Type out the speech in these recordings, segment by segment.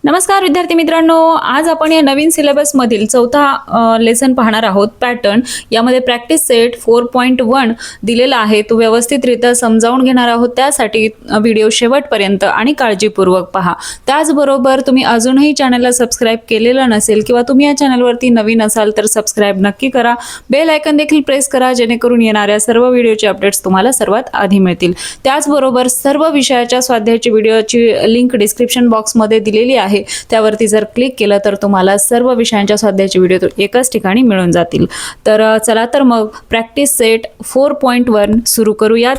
नमस्कार विद्यार्थी मित्रांनो, आज आपण या नवीन सिलेबस मधील चौथा लेसन पाहणार आहोत. पॅटर्न यामध्ये प्रॅक्टिस सेट 4.1 दिलेला आहे. तो व्यवस्थितरित्या समजावून घेणार आहोत. त्यासाठी व्हिडिओ शेवटपर्यंत आणि काळजीपूर्वक पहा. त्याचबरोबर तुम्ही अजूनही चॅनलला सबस्क्राइब केलेलं नसेल किंवा तुम्ही या चॅनलवरती नवीन असाल तर सबस्क्राइब नक्की करा. बेल आयकॉन देखील प्रेस करा जेणेकरून येणाऱ्या सर्व व्हिडिओचे अपडेट्स तुम्हाला सर्वात आधी मिळतील. त्याचबरोबर सर्व विषयाच्या स्वाध्यायाची व्हिडिओची लिंक डिस्क्रिप्शन बॉक्समध्ये दिलेली आहे. त्यावरती जर क्लिक केलं तर तुम्हाला सर्व विषयांच्या स्वाध्यायाचे व्हिडिओ एकाच ठिकाणी मिळून जातील. तर चला तर मग प्रॅक्टिस सेट 4.1 सुरू करूयात.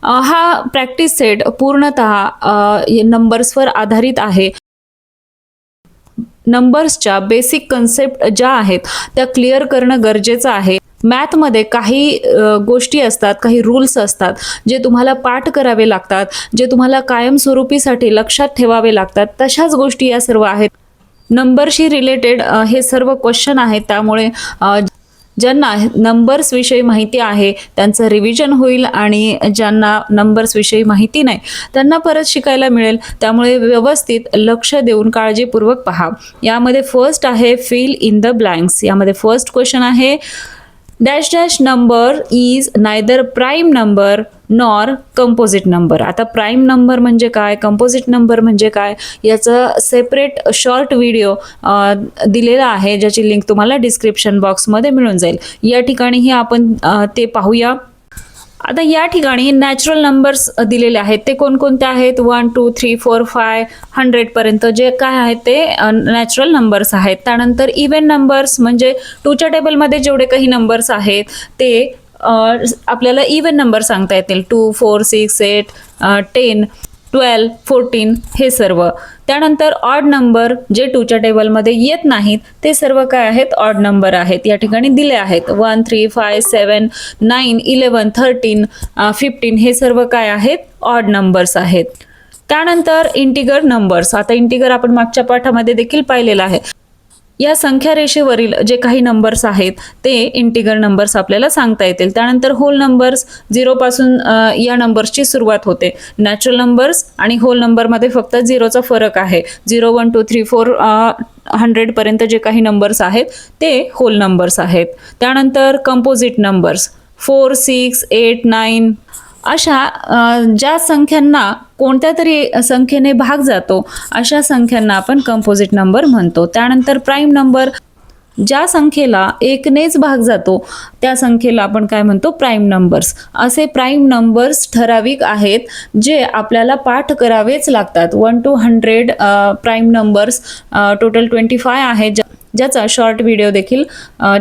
हा प्रॅक्टिस सेट पूर्णतः नंबर्सवर आधारित आहे. नंबर्सच्या बेसिक कन्सेप्ट ज्या आहेत त्या क्लिअर करणं गरजेचं आहे. मॅथमध्ये काही गोष्टी असतात, काही रूल्स असतात जे तुम्हाला पाठ करावे लागतात, जे तुम्हाला कायमस्वरूपीसाठी लक्षात ठेवावे लागतात. तशाच गोष्टी या सर्व आहेत. नंबरशी रिलेटेड हे सर्व क्वेश्चन आहेत. त्यामुळे ज्यांना नंबर्स विषयी माहिती आहे त्यांचं रिव्हिजन होईल आणि ज्यांना नंबर्स विषयी माहिती नाही त्यांना परत शिकायला मिळेल. त्यामुळे व्यवस्थित लक्ष देऊन काळजीपूर्वक पहा. यामध्ये फर्स्ट आहे फिल इन द ब्लँक्स. यामध्ये फर्स्ट क्वेश्चन आहे dash dash number is neither prime number nor composite number. आता प्राईम नंबर म्हणजे काय, कंपोजिट नंबर म्हणजे काय याचं सेपरेट शॉर्ट व्हिडिओ दिलेला आहे, ज्याची लिंक तुम्हाला डिस्क्रिप्शन बॉक्समध्ये मिळून जाईल. या ठिकाणीही आपण ते पाहूया. आता या ठिकाणी नॅचरल नंबर्स दिलेले आहेत. ते कोणकोणते आहेत? 1 2 3 4 5 100 पर्यंत जे काय आहेत ते नॅचरल नंबर्स आहेत. त्यानंतर इव्हन नंबर्स म्हणजे 2च्या टेबलमध्ये जेवढे काही नंबर्स आहेत ते आपल्याला इव्हन नंबर सांगता येतील. 2 4 6 8 10 12 14 हे सर्व. त्यानंतर ऑड नंबर जे 2च्या टेबलमध्ये येत नाहीत ते सर्व काय आहेत? ऑड नंबर आहेत. या ठिकाणी दिले आहेत 1 3 5 7 9 11 13 15 हे सर्व काय आहेत? ऑड नंबर्स आहेत. त्यानंतर इंटिगर नंबर्स. आता इंटिगर आपण मागच्या पाठामध्ये देखील पाहिलेलं आहे. या संख्या रेषेवरील जे काही नंबर्स आहेत ते इंटिगर नंबर्स आपल्याला सांगता येतील. त्यानंतर होल नंबर्स 0 पासून या नंबर्सची सुरुवात होते. नॅचरल नंबर्स आणि होल नंबरमध्ये फक्त 0चा फरक आहे. 0 1 2 3 4 100 पर्यंत जे काही नंबर्स आहेत ते होल नंबर्स आहेत. त्यानंतर कंपोजिट नंबर्स 4 6 8 9 अशा ज्या संख्यांना कोणत्या तरी संख्येने भाग जातो अशा संख्यांना आपण कंपोजिट नंबर म्हणतो. त्यानंतर प्राईम नंबर ज्या संख्येला एकनेच भाग जातो त्या संख्येला आपण काय म्हणतो? Prime numbers. असे प्राईम नंबर्स ठराविक आहेत जे आपल्याला पाठ करावेच लागतात. 1 to 100 प्राईम नंबर्स टोटल 25 आहेत, ज्याचा शॉर्ट व्हिडिओ देखील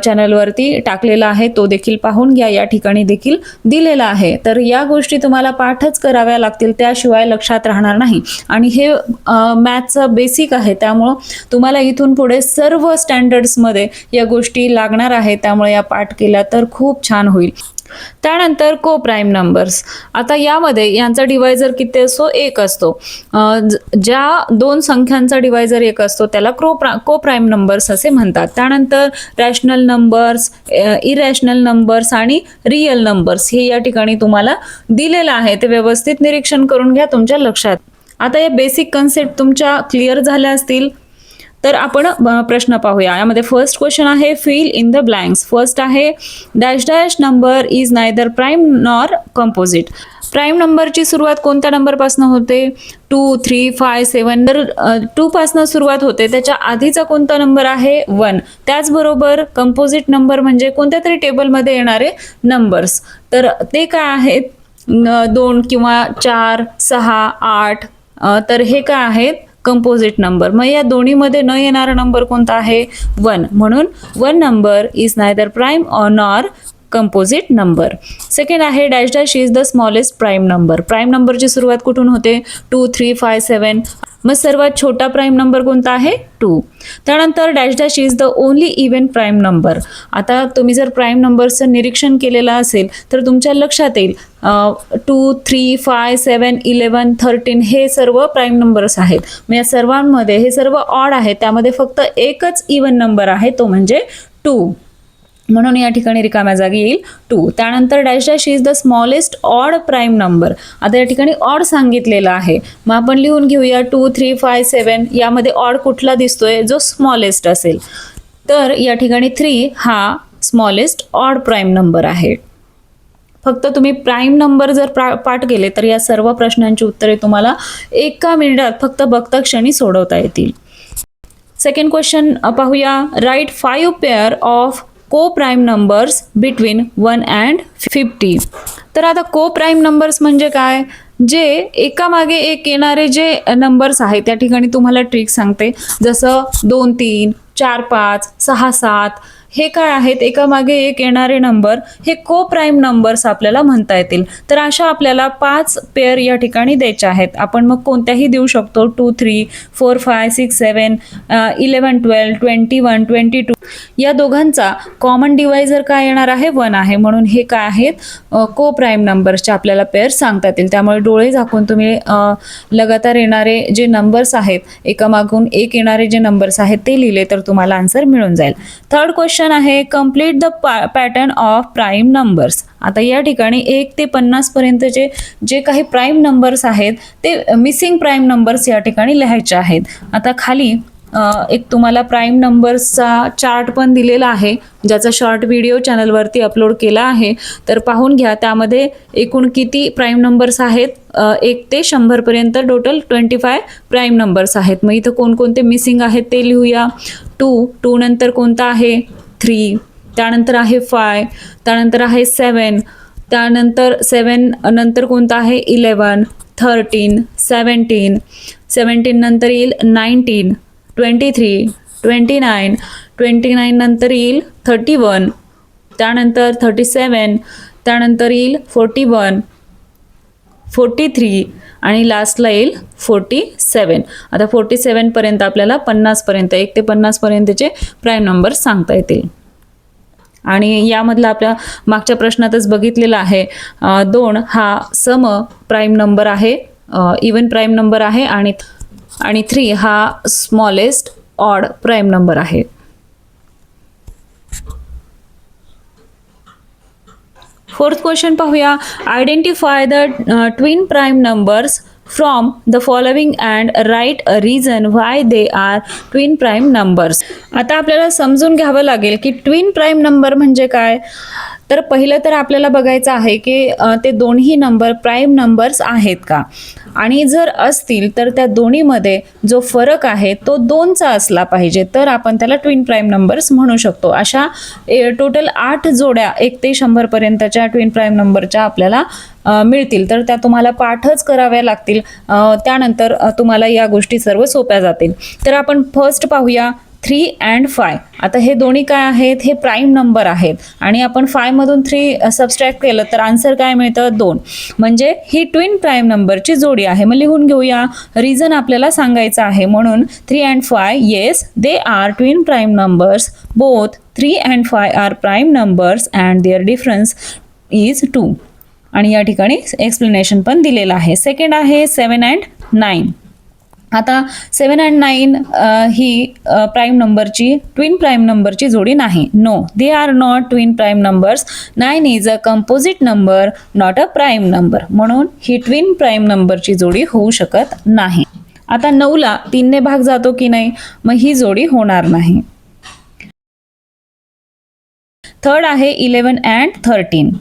चॅनलवरती टाकलेला आहे. तो देखील पाहून घ्या. या ठिकाणी देखील दिलेला आहे. तर या गोष्टी तुम्हाला पाठच कराव्या लागतील, त्याशिवाय लक्षात राहणार नाही. आणि हे मॅथचं बेसिक आहे. त्यामुळं तुम्हाला इथून पुढे सर्व स्टँडर्ड्समध्ये या गोष्टी लागणार आहेत. त्यामुळे या पाठ केल्या तर खूप छान होईल. त्यानंतर को प्राईम नंबर्स. आता यामध्ये यांचा डिवायझर किती असतो? 1 असतो. ज्या दोन संख्यांचा डिवायझर 1 असतो त्याला को प्राईम नंबर्स असे म्हणतात. त्यानंतर रॅशनल नंबर्स, इरॅशनल नंबर्स आणि रिअल नंबर्स हे या ठिकाणी तुम्हाला दिलेलं आहे. ते व्यवस्थित निरीक्षण करून घ्या तुमच्या लक्षात. आता या बेसिक कन्सेप्ट तुमच्या क्लिअर झाल्या असतील तर आपण प्रश्न पाहूया. यामध्ये फर्स्ट क्वेश्चन आहे fill in the blanks. First आहे dash dash number is neither prime nor composite. Prime नंबरची सुरुवात कोणत्या नंबरपासून होते? 2 3 5 7. तर 2 पासून सुरुवात होते. त्याच्या आधीचा कोणता नंबर आहे? 1. त्याचबरोबर कंपोजिट नंबर म्हणजे कोणत्या तरी टेबलमध्ये येणारे नंबर्स. तर ते काय आहेत? 2 किंवा 4 6 8. तर हे काय आहेत? Composite number. मग या दोन्हीमध्ये न येणारा नंबर कोणता आहे? 1. म्हणून 1 number is neither prime or nor composite number. Second आहे dash dash is the smallest prime number. Prime नंबरची सुरुवात कुठून होते? 2 3 5 7. मग सर्वात छोटा प्राईम नंबर कोणता आहे? 2. त्यानंतर dash dash is the only even prime number. आता तुम्ही जर प्राईम नंबरचं निरीक्षण केलेलं असेल तर तुमच्या लक्षात येईल 2 3 5 7 11 13 हे सर्व प्राईम नंबर्स आहेत. मग या सर्वांमध्ये हे सर्व ऑड आहे. त्यामध्ये फक्त एकच इव्हन नंबर आहे, तो म्हणजे 2. म्हणून या ठिकाणी रिकाम्या जागी येईल 2. त्यानंतर dash dash is the smallest odd prime number. आता या ठिकाणी ऑड सांगितलेला आहे, मग आपण लिहून घेऊया 2, 3, 5, 7. यामध्ये ऑड कुठला दिसतोय? जो स्मॉलेस्ट असेल. तर या ठिकाणी 3 हा स्मॉलेस्ट ऑड प्राईम नंबर आहे. फक्त तुम्ही प्राईम नंबर जर पाठ केले तर या सर्व प्रश्नांची उत्तरे तुम्हाला एका मिनिटात फक्त बघता क्षणी सोडवता येतील. सेकंड क्वेश्चन पाहूया. राईट 5 पेअर ऑफ को प्राईम नंबर्स बिटवीन 1 and 50. तर आता को प्राईम नंबर्स म्हणजे काय? जे एकामागे एक येणारे जे नंबर्स आहेत त्या ठिकाणी तुम्हाला ट्रिक सांगते. जसं 2, 3, 4, 5, 6, 7 हे काय आहेत? एकामागे एक येणारे नंबर हे को प्राईम नंबर्स आपल्याला म्हणता येतील. तर अशा आपल्याला 5 पेअर या ठिकाणी द्यायचे आहेत. आपण मग कोणत्याही देऊ शकतो. 2, 3, 4, 5, 6, 7, 11, 12, 21, 22. या दोघांचा कॉमन डिवायझर काय येणार आहे? 1 आहे. म्हणून हे काय आहेत? को प्राईम नंबर्सचे आपल्याला पेअर सांगता येतील. त्यामुळे डोळे झाकून तुम्ही लगातार येणारे जे नंबर्स आहेत, एकामागून एक येणारे जे नंबर्स आहेत ते लिहिले तर तुम्हाला आन्सर मिळून जाईल. थर्ड क्वेश्चन आहे complete the pattern of prime numbers. आता या ठिकाणी 1 ते 50 पर्यंतचे जे काही प्राईम नंबर्स आहेत ते मिसिंग प्राईम नंबर्स या ठिकाणी लिहायचे आहेत. आता खाली एक तुम्हाला प्राईम नंबर्सचा चार्ट पण दिलेला आहे, ज्याचा शॉर्ट व्हिडिओ चॅनलवरती अपलोड केला आहे. तर पाहून घ्या, त्यामध्ये एकूण किती प्राईम नंबर्स आहेत. 1 ते 100 पर्यंत टोटल 25 प्राईम नंबर्स आहेत. मग इथं कोणकोणते मिसिंग आहेत ते लिहूया. 2 नंतर कोणता आहे? 3. त्यानंतर आहे 5. त्यानंतर आहे 7. त्यानंतर 7 नंतर कोणता आहे? 11, 13, 17 नंतर येईल 19, 23, 29 नंतर येईल 31. त्यानंतर 37. त्यानंतर येईल 41, 43 आणि लास्टला येईल 47. आता 47 पर्यंत आपल्याला 50 पर्यंत 1 ते 50 पर्यंतचे प्राईम नंबर सांगता येतील. आणि यामधला आपल्या मागच्या प्रश्नातच बघितलेला आहे 2 हा सम प्राईम नंबर आहे, इवन प्राईम नंबर आहे. आणि 3 हा स्मॉलेस्ट ऑड प्राईम नंबर आहे. फोर्थ क्वेश्चन पाहूया. Identify the twin prime numbers from the following and write a reason why they are twin prime numbers. आता आपल्याला समजून घ्यावं लागेल की ट्विन प्राईम नंबर म्हणजे काय. तर पहिलं तर आपल्याला बघायचं आहे की ते दोन्ही नंबर प्राईम नंबर्स आहेत का, आणि जर असतील तर त्या दोन्हीमध्ये जो फरक आहे तो 2चा असला पाहिजे, तर आपण त्याला ट्विन प्राईम नंबर्स म्हणू शकतो. अशा टोटल 8 जोड्या 1 ते 100 पर्यंतच्या ट्विन प्राईम नंबरच्या आपल्याला मिळतील. तर त्या तुम्हाला पाठच कराव्या लागतील. त्यानंतर तुम्हाला या गोष्टी सर्व सोप्या जातील. तर आपण फर्स्ट पाहूया 3 and 5. आता हे दोन्ही काय आहेत? हे प्राईम नंबर आहेत आणि आपण 5 मधून 3 सबस्ट्रॅक्ट केलं तर आन्सर काय मिळतं? 2. म्हणजे ही ट्विन प्राईम नंबरची जोडी आहे. मग लिहून घेऊया. रिझन आपल्याला सांगायचं आहे, म्हणून 3 and 5 yes they are twin prime numbers. Both 3 and 5 are prime numbers and their difference is 2. आणि या ठिकाणी एक्सप्लेनेशन पण दिलेलं आहे. सेकंड आहे 7 and 9. आता 7 and 9 ही प्राईम नंबरची ट्विन प्राईम नंबरची जोडी नाही. No, they are not twin prime numbers. 9 is a composite number, not a prime number. म्हणून ही ट्विन प्राईम नंबरची जोडी होऊ शकत नाही. आता 9ला 3 ने भाग जातो की नाही, मग ही जोडी होणार नाही. थर्ड आहे 11 and 13.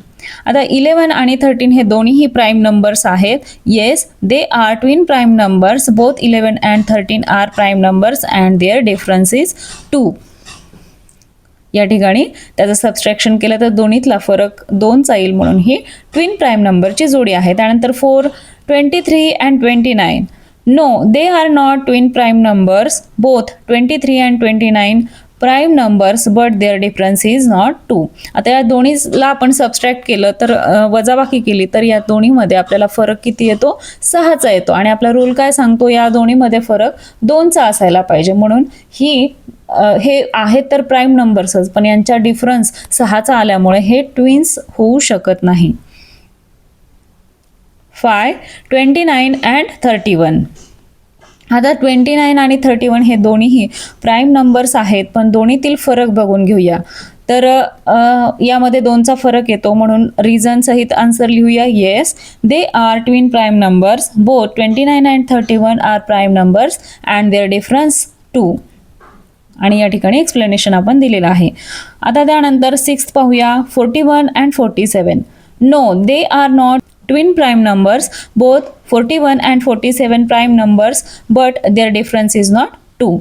आता 11 आणि 13 हे दोन्हीही प्राईम नंबर्स आहेत. Yes they are twin prime numbers. Both 11 and 13 are prime numbers and their difference is 2. या ठिकाणी त्याचं सबस्ट्रॅक्शन केलं तर दोन्हीतला फरक 2चा येईल, म्हणून ही ट्विन प्राईम नंबरची जोडी आहे. त्यानंतर 4, 23 and 29. No, they are not twin prime numbers. Both 23 and 29 prime numbers but their difference is not 2. आता या दोन्हीला आपण सबस्ट्रॅक्ट केलं तर वजाबाकी केली तर या दोन्हीमध्ये आपल्याला फरक किती येतो? 6चा येतो. आणि आपला रूल काय सांगतो? या दोन्हीमध्ये फरक 2चा असायला पाहिजे. म्हणून हे आहेत तर प्राईम नंबर्सच, पण यांचा डिफरन्स 6चा आल्यामुळे हे ट्विन्स होऊ शकत नाही. 5, 29 and 31. आता 29 आणि 31 हे दोन्हीही प्राईम नंबर्स आहेत, पण दोन्हीतील फरक बघून घेऊया. तर यामध्ये 2चा फरक येतो, म्हणून रिझन सहित आन्सर लिहूया. Yes, they are twin prime numbers. Both 29 and 31 are prime numbers and their difference 2. आणि या ठिकाणी एक्सप्लेनेशन आपण दिलेलं आहे. आता त्यानंतर 6th पाहूया. 41 and 47. No, they are not twin prime numbers. Both 41 and 47 prime numbers, but their difference is not 2.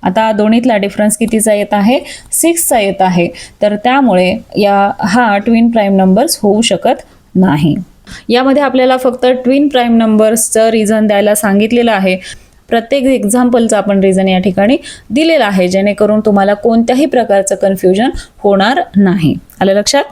आता दोन्हीतला डिफरन्स कितीचा येत आहे? 6चा येत आहे. तर त्यामुळे हा ट्विन प्राईम नंबर्स होऊ शकत नाही. यामध्ये आपल्याला फक्त ट्विन प्राईम नंबर्सचं रिझन द्यायला सांगितलेलं आहे. प्रत्येक एक्झाम्पलचं आपण रिझन या ठिकाणी दिलेलं आहे, जेणेकरून तुम्हाला कोणत्याही प्रकारचं कन्फ्युजन होणार नाही. आलं लक्षात?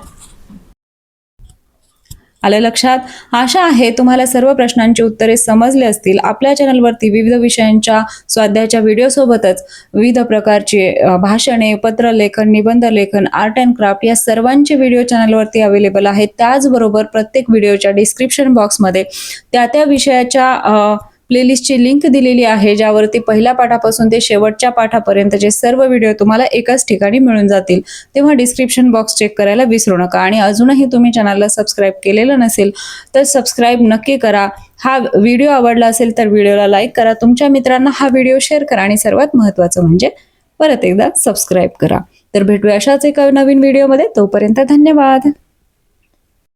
आलं लक्षात? आशा आहे तुम्हाला सर्व प्रश्नांची उत्तरे समजली असतील. आपल्या चॅनलवरती विविध विषयांच्या स्वाध्यायाच्या व्हिडिओसोबतच विविध प्रकारचे भाषणे, पत्रलेखन, निबंधलेखन, आर्ट अँड क्राफ्ट या सर्वांचे व्हिडिओ चॅनलवरती अवेलेबल आहेत. त्याचबरोबर प्रत्येक व्हिडिओच्या डिस्क्रिप्शन बॉक्समध्ये त्या विषयाच्या प्लेलिस्टची लिंक दिलेली आहे, ज्यावरती पहिल्या पाठापासून ते शेवटच्या पाठापर्यंतचे सर्व व्हिडिओ तुम्हाला एकाच ठिकाणी मिळून जातील. तेव्हा डिस्क्रिप्शन बॉक्स चेक करायला विसरू नका. आणि अजूनही तुम्ही चॅनलला सबस्क्राईब केलेलं नसेल तर सबस्क्राईब नक्की करा. हा व्हिडिओ आवडला असेल तर व्हिडिओला लाईक करा, तुमच्या मित्रांना हा व्हिडिओ शेअर करा आणि सर्वात महत्त्वाचं म्हणजे परत एकदा सबस्क्राईब करा. तर भेटूया अशाच एका नवीन व्हिडिओमध्ये. तोपर्यंत धन्यवाद.